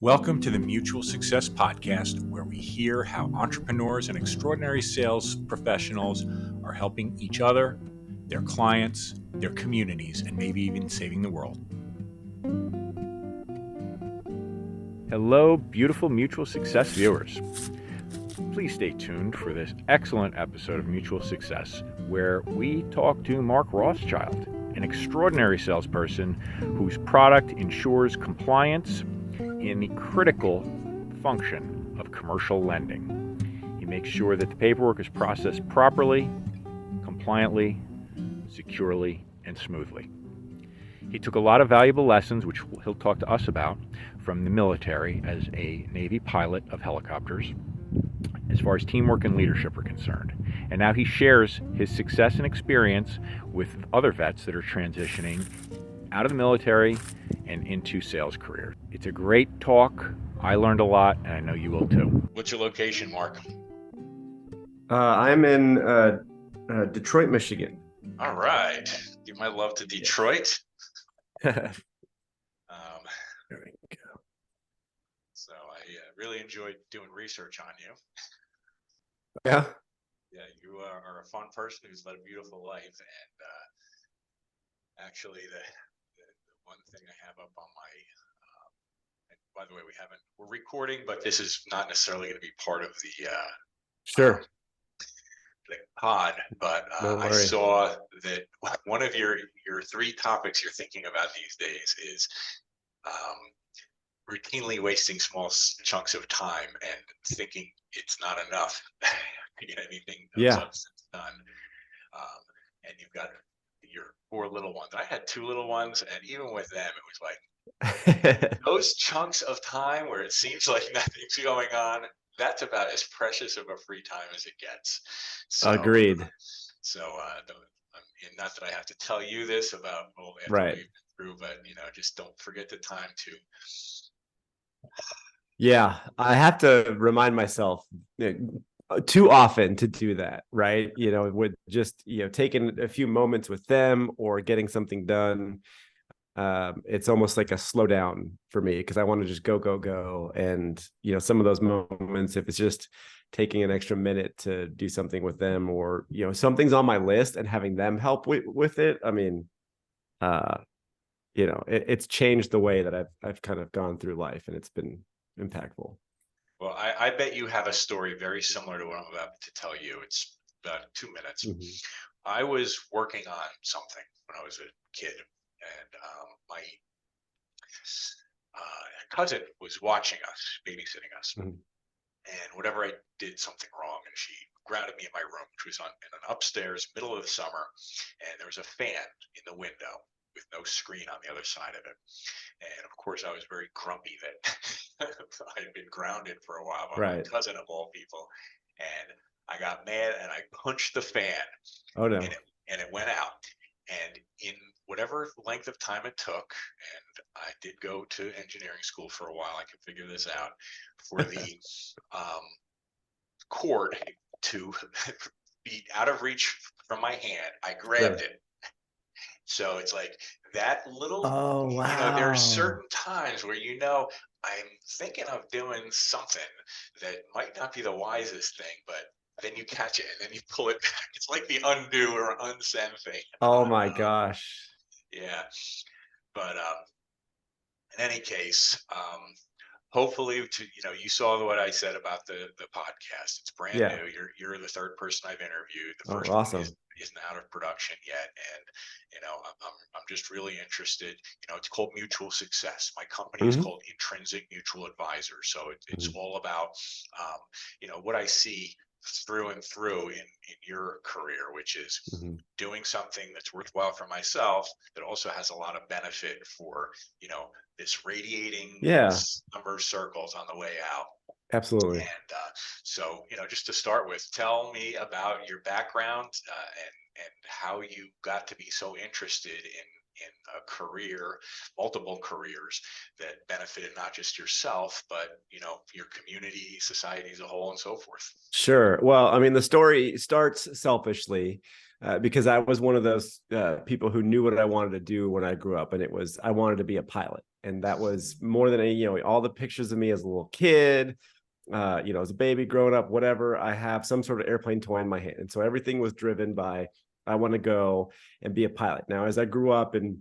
Welcome to the Mutual Success Podcast, where we hear how entrepreneurs and extraordinary sales professionals are helping each other, their clients, their communities, and maybe even saving the world. Hello, beautiful Mutual Success viewers. Please stay tuned for this excellent episode of Mutual Success, where we talk to Mark Rothschild, an extraordinary salesperson whose product ensures compliance in the critical function of commercial lending. He makes sure that the paperwork is processed properly, compliantly, securely, and smoothly. He took a lot of valuable lessons, which he'll talk to us about, from the military as a Navy pilot of helicopters, as far as teamwork and leadership are concerned. And now he shares his success and experience with other vets that are transitioning out of the military and into sales careers. It's a great talk. I learned a lot, and I know you will too. What's your location, Mark? I'm in Detroit, Michigan. All right. Give my love to Detroit. There we go. So I really enjoyed doing research on you. Yeah. Yeah, you are a fun person who's led a beautiful life, and actually the one thing I have up on my, and by the way, we're recording, but this is not necessarily going to be part of the Sure. The pod, but I saw that one of your three topics you're thinking about these days is routinely wasting small chunks of time and thinking it's not enough to get anything of substance done. And you've got your 4 little ones. I had 2 little ones, and even with them, it was like those chunks of time where it seems like nothing's going on. That's about as precious of a free time as it gets. So, agreed. So, not that I have to tell you this about after right. we've been through, but just don't forget the time to. Yeah, I have to remind myself too often to do that, right? With just taking a few moments with them or getting something done. It's almost like a slowdown for me because I want to just go. And, some of those moments, if it's just taking an extra minute to do something with them or, something's on my list and having them help with it. I mean, it's changed the way that I've kind of gone through life, and it's been impactful. Well, I bet you have a story very similar to what I'm about to tell you. It's about 2 minutes. Mm-hmm. I was working on something when I was a kid, and my cousin was watching us, babysitting us. Mm-hmm. And whatever I did something wrong, and she grounded me in my room, which was in an upstairs, middle of the summer, and there was a fan in the window with no screen on the other side of it. And of course, I was very grumpy that I had been grounded for a while by my cousin of all people. And I got mad and I punched the fan. Oh, no. And it went out. And in whatever length of time it took, and I did go to engineering school for a while, I could figure this out, for the cord to be out of reach from my hand, I grabbed it. So it's like that little, there are certain times where, I'm thinking of doing something that might not be the wisest thing, but then you catch it and then you pull it back. It's like the undo or unsend thing. Oh my gosh. Yeah. But in any case, hopefully you saw what I said about the podcast. It's brand new. You're the third person I've interviewed. The first one isn't out of production yet. And, I'm just really interested. It's called Mutual Success. My company is called Intrinsic Mutual Advisor. So it's all about, what I see through and through in your career, which is doing something that's worthwhile for myself, that also has a lot of benefit for, this radiating number of circles on the way out. Absolutely. And so, just to start with, tell me about your background and how you got to be so interested in a career, multiple careers that benefited not just yourself, but, your community, society as a whole, and so forth. Sure. Well, I mean, the story starts selfishly because I was one of those people who knew what I wanted to do when I grew up, and I wanted to be a pilot. And that was more than any, all the pictures of me as a little kid, as a baby growing up, whatever, I have some sort of airplane toy in my hand. And so everything was driven by, I want to go and be a pilot. Now, as I grew up and,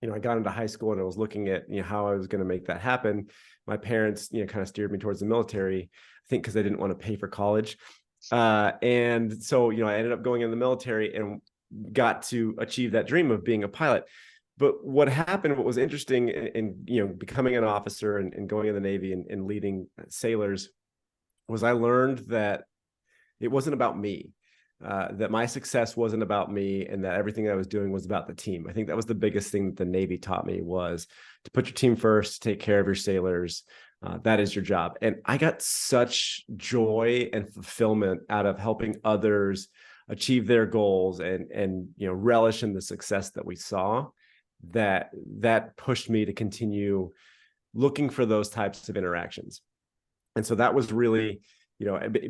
I got into high school and I was looking at, how I was going to make that happen, my parents, kind of steered me towards the military, I think because they didn't want to pay for college. And so, I ended up going in the military and got to achieve that dream of being a pilot. But what happened, what was interesting in becoming an officer and going in the Navy and leading sailors, was I learned that it wasn't about me, that my success wasn't about me, and that everything I was doing was about the team. I think that was the biggest thing that the Navy taught me, was to put your team first, take care of your sailors. That is your job. And I got such joy and fulfillment out of helping others achieve their goals and relish in the success that we saw, that pushed me to continue looking for those types of interactions. And so that was really,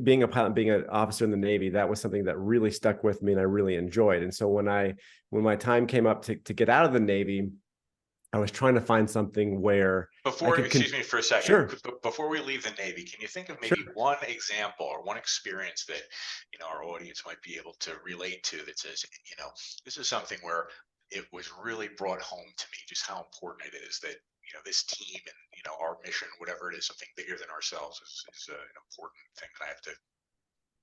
being a pilot, being an officer in the Navy, that was something that really stuck with me and I really enjoyed. And so when my time came up to get out of the Navy, I was trying to find something where excuse me for a second. Sure. Before we leave the Navy, can you think of maybe one example or one experience that, our audience might be able to relate to, that says, this is something where it was really brought home to me, just how important it is that, this team and, our mission, whatever it is, something bigger than ourselves is an important thing that I have to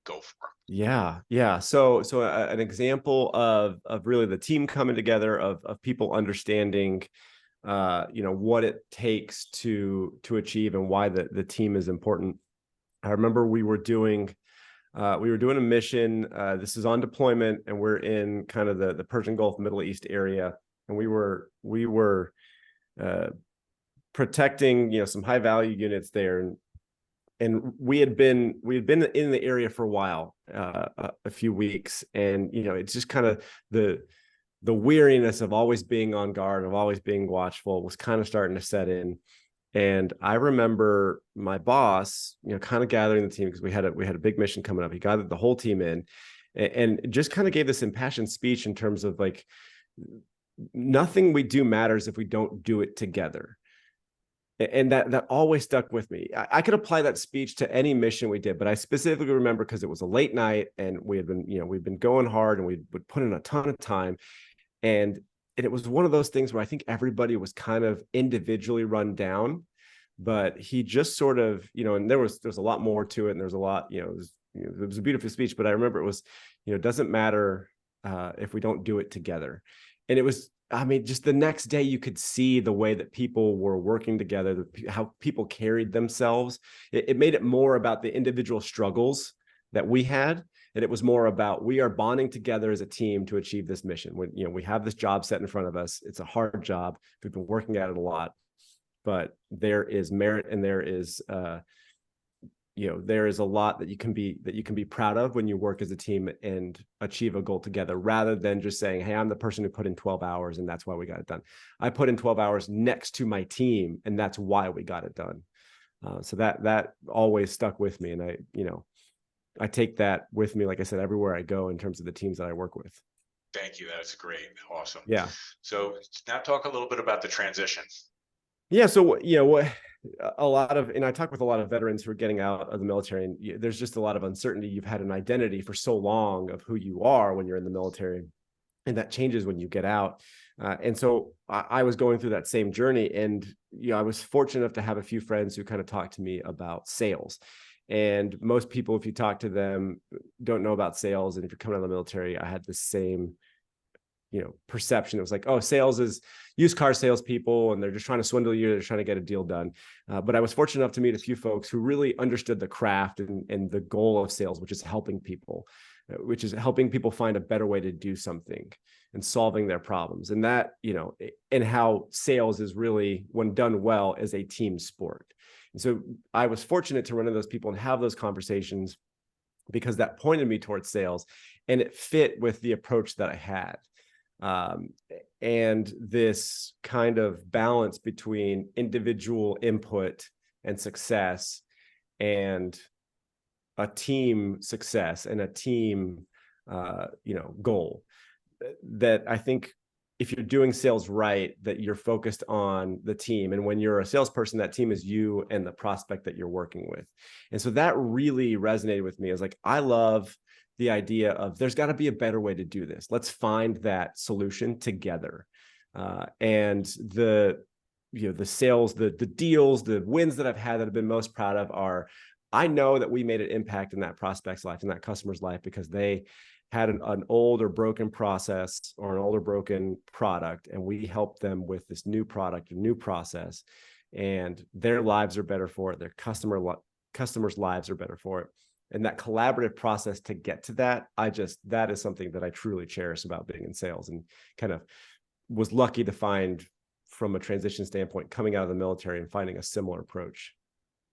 go for. Yeah. So an example of really the team coming together, of people understanding, what it takes to achieve and why the team is important. I remember we were doing a mission. This is on deployment, and we're in kind of the Persian Gulf, Middle East area, and we were protecting, some high value units there, and we had been in the area for a while, a few weeks, and it's just kind of the weariness of always being on guard, of always being watchful, was kind of starting to set in. And I remember my boss, kind of gathering the team, because we had a big mission coming up. He gathered the whole team in, and just kind of gave this impassioned speech in terms of, like, nothing we do matters if we don't do it together. And that always stuck with me. I could apply that speech to any mission we did, but I specifically remember because it was a late night and we'd been going hard and we would put in a ton of time. And it was one of those things where I think everybody was kind of individually run down, but he just sort of, and there's a lot more to it. And there's a lot, it was a beautiful speech, but I remember it was, it doesn't matter if we don't do it together. And it was, just the next day you could see the way that people were working together, how people carried themselves. It made it more about the individual struggles that we had. And it was more about, we are bonding together as a team to achieve this mission. When, we have this job set in front of us. It's a hard job. We've been working at it a lot, but there is merit, and there is, there is a lot that you can be proud of when you work as a team and achieve a goal together, rather than just saying, hey, I'm the person who put in 12 hours and that's why we got it done. I put in 12 hours next to my team and that's why we got it done. So that always stuck with me. And I take that with me, like I said, everywhere I go, in terms of the teams that I work with. Thank you. That's great. Awesome. Yeah. So now talk a little bit about the transition. Yeah. So, what a lot of, and I talk with a lot of veterans who are getting out of the military, and there's just a lot of uncertainty. You've had an identity for so long of who you are when you're in the military, and that changes when you get out. And so I was going through that same journey, and I was fortunate enough to have a few friends who kind of talked to me about sales. And most people, if you talk to them, don't know about sales. And if you're coming out of the military, I had the same perception. It was like, oh, sales is used car salespeople, and they're just trying to swindle you. They're trying to get a deal done. But I was fortunate enough to meet a few folks who really understood the craft and the goal of sales, which is helping people, find a better way to do something and solving their problems. And that, and how sales is really, when done well, is a team sport. And so I was fortunate to run into those people and have those conversations, because that pointed me towards sales, and it fit with the approach that I had. And this kind of balance between individual input and success, and a team success and a team, goal, that I think if you're doing sales right, that you're focused on the team. And when you're a salesperson, that team is you and the prospect that you're working with. And so that really resonated with me. I was like, I love the idea of there's got to be a better way to do this. Let's find that solution together. And the sales, the deals, the wins that I've had that I've been most proud of are, I know that we made an impact in that prospect's life, in that customer's life, because they had an old or broken process or an old or broken product, and we helped them with this new product, a new process, and their lives are better for it. Their customers' lives are better for it. And that collaborative process to get to that, that is something that I truly cherish about being in sales, and kind of was lucky to find from a transition standpoint, coming out of the military and finding a similar approach.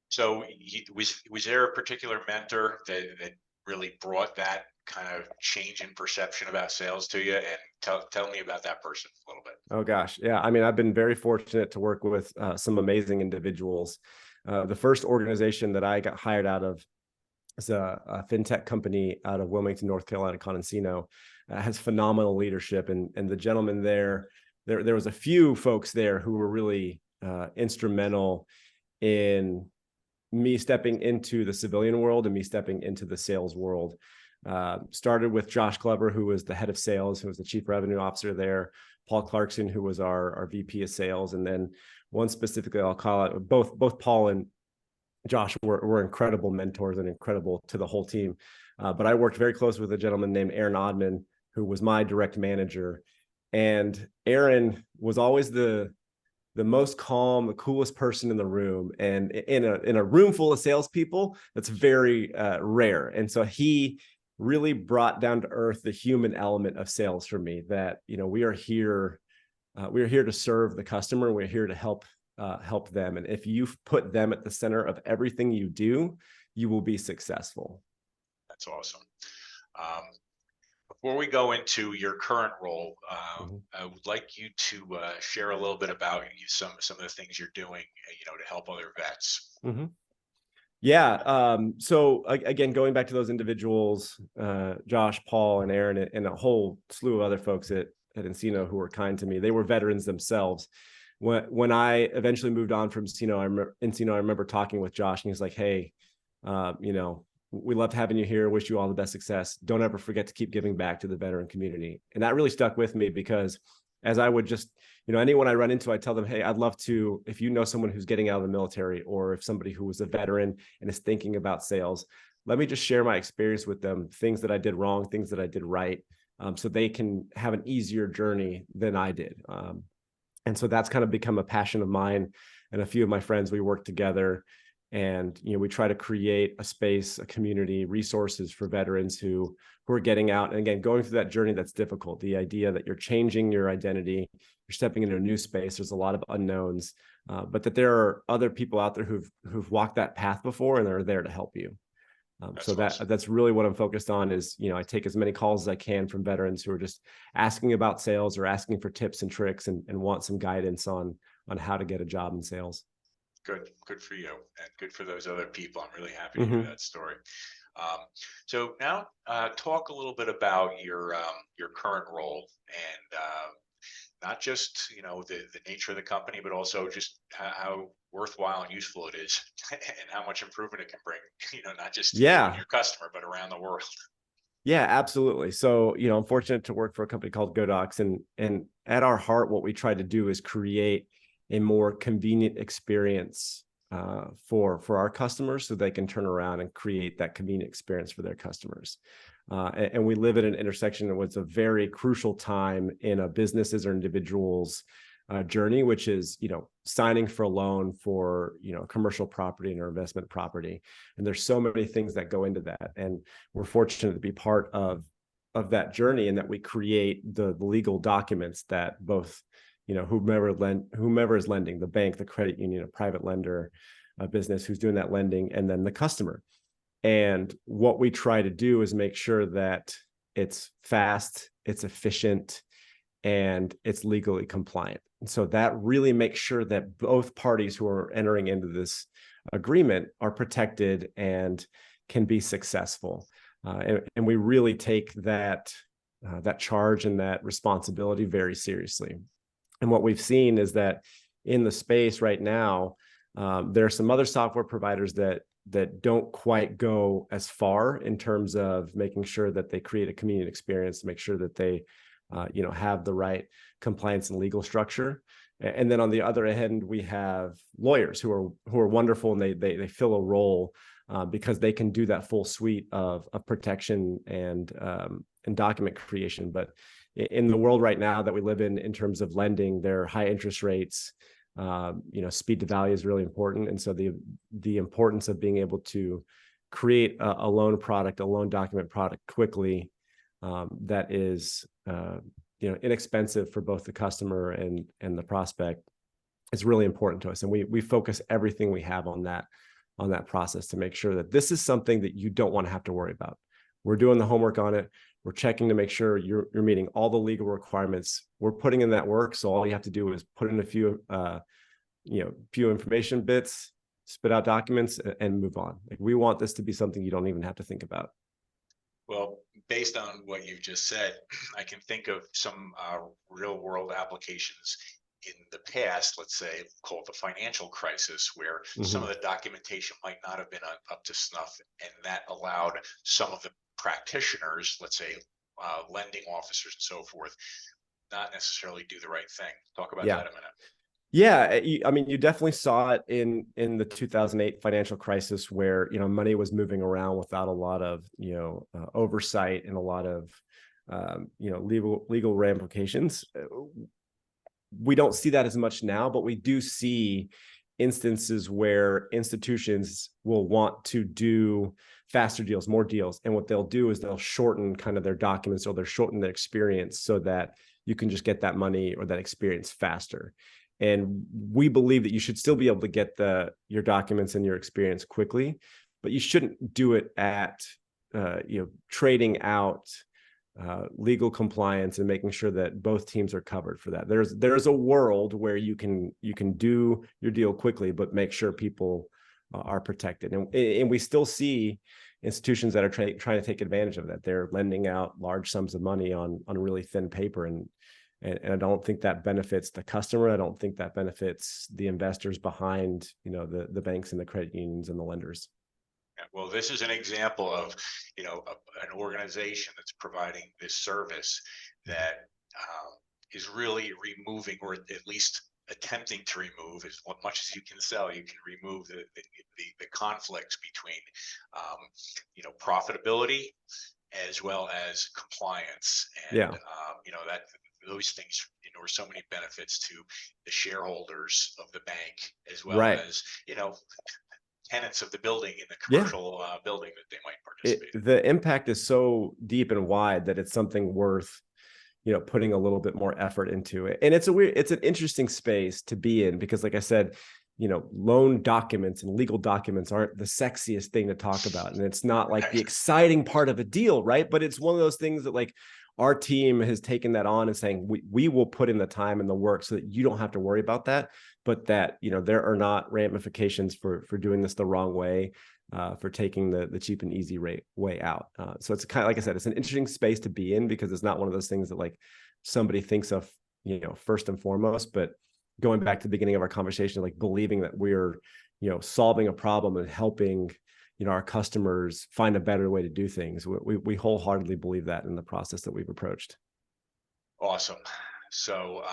So was there a particular mentor that really brought that kind of change in perception about sales to you? And tell me about that person a little bit. Oh gosh, yeah. I mean, I've been very fortunate to work with some amazing individuals. The first organization that I got hired out of is a fintech company out of Wilmington, North Carolina, Encino. Has phenomenal leadership, and the gentleman there was a few folks there who were really instrumental in me stepping into the civilian world and me stepping into the sales world. Started with Josh Glover, who was the head of sales, who was the chief revenue officer there, Paul Clarkson, who was our VP of sales, and then one specifically, I'll call it, both Paul and Josh were incredible mentors and incredible to the whole team. But I worked very close with a gentleman named Aaron Odman, who was my direct manager. And Aaron was always the most calm, the coolest person in the room. And in a room full of salespeople, that's very rare. And so he really brought down to earth the human element of sales for me, that, we are here to serve the customer. We're here to help them. And if you put them at the center of everything you do, you will be successful. That's awesome. Before we go into your current role, I would like you to share a little bit about some of the things you're doing, to help other vets. Mm-hmm. Yeah. So again, going back to those individuals, Josh, Paul, and Aaron, and a whole slew of other folks at Encino who were kind to me. They were veterans themselves. When I eventually moved on from Encino, I remember talking with Josh, and he was like, "Hey, we loved having you here. Wish you all the best success. Don't ever forget to keep giving back to the veteran community." And that really stuck with me, because as I would just, anyone I run into, I tell them, "Hey, I'd love to, if you know someone who's getting out of the military, or if somebody who was a veteran and is thinking about sales, let me just share my experience with them, things that I did wrong, things that I did right, so they can have an easier journey than I did." And so that's kind of become a passion of mine. And a few of my friends, we work together, and we try to create a space, a community, resources for veterans who are getting out and, again, going through that journey that's difficult. The idea that you're changing your identity, you're stepping into a new space. There's a lot of unknowns, but that there are other people out there who've walked that path before, and they're there to help you. So awesome. that's really what I'm focused on. Is I take as many calls as I can from veterans who are just asking about sales, or asking for tips and tricks, and want some guidance on how to get a job in sales. Good for you, and good for those other people. I'm really happy to hear that story. So now, talk a little bit about your current role, and not just the nature of the company, but also just how worthwhile and useful it is, and how much improvement it can bring. Not just you and your customer, but around the world. Yeah, absolutely. So, I'm fortunate to work for a company called GoDocs, and at our heart, what we try to do is create a more convenient experience for our customers, so they can turn around and create that convenient experience for their customers. And we live at an intersection of what's a very crucial time in a business's or individual's journey, which is, signing for a loan for, commercial property or investment property. And there's so many things that go into that. And we're fortunate to be part of that journey, and that we create the legal documents that both, whomever is lending, the bank, the credit union, a private lender, a business who's doing that lending, and then the customer. And what we try to do is make sure that it's fast, it's efficient, and it's legally compliant. And so that really makes sure that both parties who are entering into this agreement are protected and can be successful. And we really take that that charge and that responsibility very seriously. And what we've seen is that in the space right now, there are some other software providers that don't quite go as far in terms of making sure that they create a community experience, to make sure that they have the right compliance and legal structure. And then on the other end, we have lawyers who are wonderful, and they fill a role because they can do that full suite of protection and document creation. But in the world right now that we live in terms of lending, there are high interest rates. Speed to value is really important, and so the importance of being able to create a loan product, a loan document product quickly, that is inexpensive for both the customer and the prospect, is really important to us. And we focus everything we have on that process to make sure that this is something that you don't want to have to worry about. We're doing the homework on it. We're checking to make sure you're meeting all the legal requirements. We're putting in that work. So all you have to do is put in a few information bits, spit out documents, and move on. Like, we want this to be something you don't even have to think about. Well, based on what you've just said, I can think of some real world applications in the past, let's say, called the financial crisis, where some of the documentation might not have been up to snuff, and that allowed some of the practitioners, let's say lending officers and so forth, not necessarily do the right thing. Talk about that a minute. Yeah, I mean, you definitely saw it in the 2008 financial crisis, where money was moving around without a lot of oversight and a lot of legal ramifications. We don't see that as much now, but we do see instances where institutions will want to do faster deals, more deals, and what they'll do is they'll shorten kind of their documents, or they'll shorten their experience so that you can just get that money or that experience faster. And we believe that you should still be able to get your documents and your experience quickly, but you shouldn't do it at trading out legal compliance and making sure that both teams are covered for that. There's a world where you can do your deal quickly, but make sure people are protected. And we still see institutions that are trying to take advantage of that. They're lending out large sums of money on really thin paper, and I don't think that benefits the customer. I don't think that benefits the investors behind, the banks and the credit unions and the lenders. Well, this is an example of, an organization that's providing this service that is really removing, or at least attempting to remove, as much as you can sell. You can remove the conflicts between, profitability as well as compliance, and that those things, are so many benefits to the shareholders of the bank, as well as tenants of the building, in the commercial building that they might participate in. The impact is so deep and wide that it's something worth putting a little bit more effort into it. And it's an interesting space to be in, because like I said, loan documents and legal documents aren't the sexiest thing to talk about, and it's not like the exciting part of a deal, right? But it's one of those things that, like, our team has taken that on and saying, we will put in the time and the work so that you don't have to worry about that, but that, there are not ramifications for doing this the wrong way, for taking the cheap and easy way out. So it's kind of, like I said, it's an interesting space to be in, because it's not one of those things that, like, somebody thinks of, first and foremost. But going back to the beginning of our conversation, like, believing that we're, solving a problem and helping, our customers find a better way to do things. We wholeheartedly believe that in the process that we've approached. Awesome. So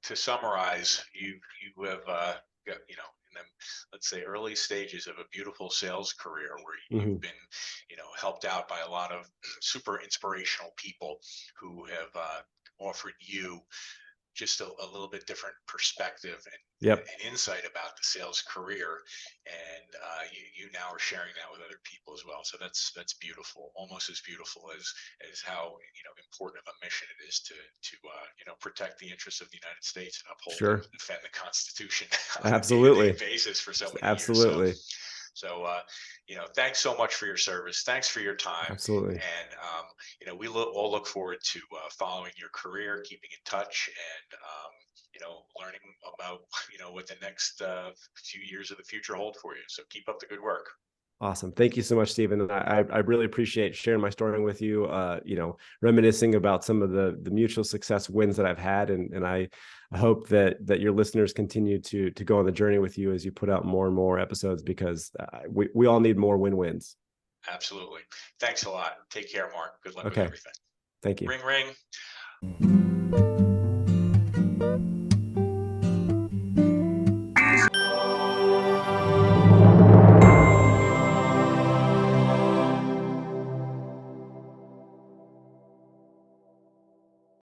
to summarize, you have got, in the, let's say, early stages of a beautiful sales career, where you've been, helped out by a lot of super inspirational people who have offered you just a little bit different perspective and insight about the sales career, and you now are sharing that with other people as well. So that's beautiful, almost as beautiful as how important of a mission it is to protect the interests of the United States and uphold and defend the Constitution on a day-to-day basis for so many years. So, thanks so much for your service. Thanks for your time. Absolutely. And, we all look forward to following your career, keeping in touch, and, learning about, what the next few years of the future hold for you. So keep up the good work. Awesome. Thank you so much, Stephen. And I really appreciate sharing my story with you, reminiscing about some of the mutual success wins that I've had. And I hope that your listeners continue to go on the journey with you as you put out more and more episodes, because we all need more win-wins. Absolutely. Thanks a lot. Take care, Mark. Good luck with Okay. everything. Thank you. Ring, ring.